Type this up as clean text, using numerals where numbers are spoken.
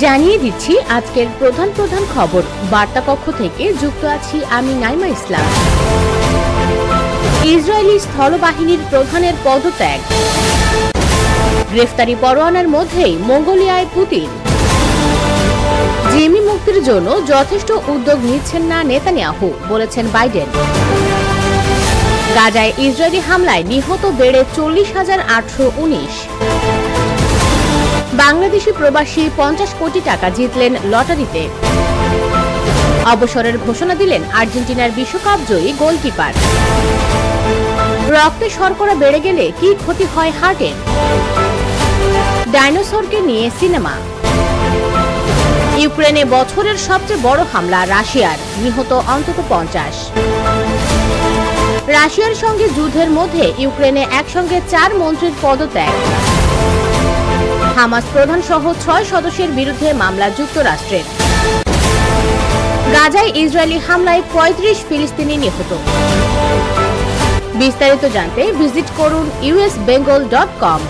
জানিয়ে দিচ্ছি আজকের প্রধান প্রধান খবর। বার্তা কক্ষ থেকে যুক্ত আছি আমি নাইমা ইসলাম। ইসরায়েলি স্থলবাহিনীর প্রধানের পদত্যাগ, গ্রেফতারি পরোয়ানার মধ্যেই মঙ্গোলিয়ায় পুতিন, জিমি মুক্তির জন্য যথেষ্ট উদ্যোগ নিচ্ছেন না নেতানিয়াহু, বলেছেন বাইডেন। গাজায় ইসরায়েলি হামলায় নিহত বেড়ে 40,819। বাংলাদেশি প্রবাসী 50 কোটি টাকা জিতলেন লটারিতে। অবসরের ঘোষণা দিলেন আর্জেন্টিনার বিশ্বকাপ জয়ী গোলকিপার। রক্তে শর্করা বেড়ে গেলে কি ক্ষতি হয় হার্টের? ডাইনোসরকে নিয়ে সিনেমা। ইউক্রেনে বছরের সবচেয়ে বড় হামলা রাশিয়ার, নিহত অন্তত 50। রাশিয়ার সঙ্গে যুদ্ধের মধ্যে ইউক্রেনে একসঙ্গে 4 মন্ত্রীর পদত্যাগ। হামাস প্রধান সহ 6 সদস্যের বিরুদ্ধে মামলা যুক্তরাষ্ট্রের। গাজায় ইসরায়েলি হামলায় 35 ফিলিস্তিনি নিহত। বিস্তারিত জানতে ভিজিট করুন usbengal.com।